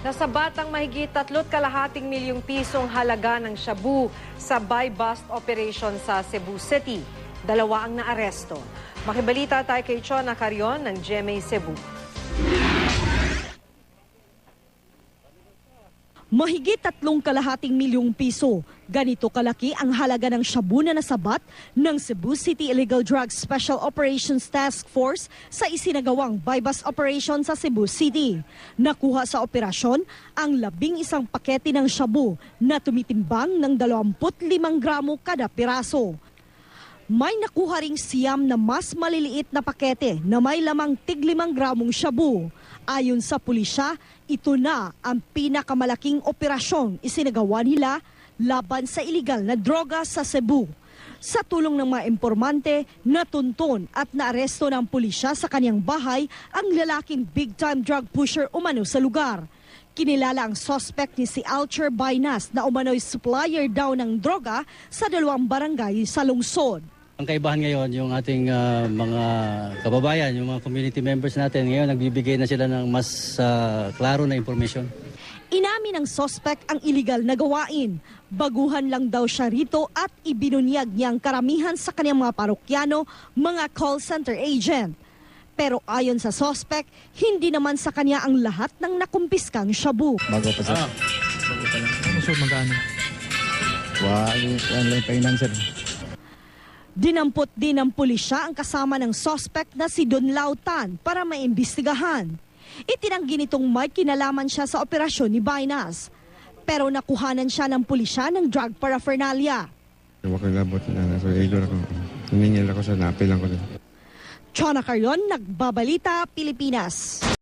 Nasabat ang mahigit 3,2 milyong pisong halaga ng shabu sa buy-bust operation sa Cebu City. 2 ang naaresto. Makibalita tayo kay Chona Carion ng GMA Cebu. Mahigit 3,2 milyong piso. Ganito kalaki ang halaga ng shabu na nasabat ng Cebu City Illegal Drugs Special Operations Task Force sa isinagawang buy-bust operation sa Cebu City. Nakuha sa operasyon ang 11 pakete ng shabu na tumitimbang ng 25 gramo kada piraso. May nakuha ring siyam na mas maliliit na pakete na may lamang tig-5 gramong shabu. Ayon sa pulisya, ito na ang pinakamalaking operasyong isinagawa nila laban sa iligal na droga sa Cebu. Sa tulong ng mga informante, natunton at naaresto ng pulisya sa kanyang bahay ang lalaking big-time drug pusher umano sa lugar. Kinilala ang suspect ni si Alcher Baynas na umano'y supplier daw ng droga sa 2 barangay sa lungsod. Ang kaibahan ngayon, yung ating mga kababayan, yung mga community members natin, ngayon nagbibigay na sila ng mas klaro na information. Inamin ng suspect ang iligal na gawain. Baguhan lang daw siya rito at ibinunyag niyang karamihan sa kanyang mga parokyano, mga call center agent. Pero ayon sa suspect, hindi naman sa kanya ang lahat ng nakumpiskang shabu. Bago pa sir. Bago pa lang. So magkano? Ano lang painan sir. Dinampot din ng pulisya ang kasama ng suspect na si Don Lautan para maimbestigahan. Itinanggi nitong may kinalaman siya sa operasyon ni Baynas. Pero nakuhanan siya ng pulisya ng drug paraphernalia. Wakilabot na so igor ako. Tumingil ako sa napil lang ko. Chona Carion, Nagbabalita, Pilipinas.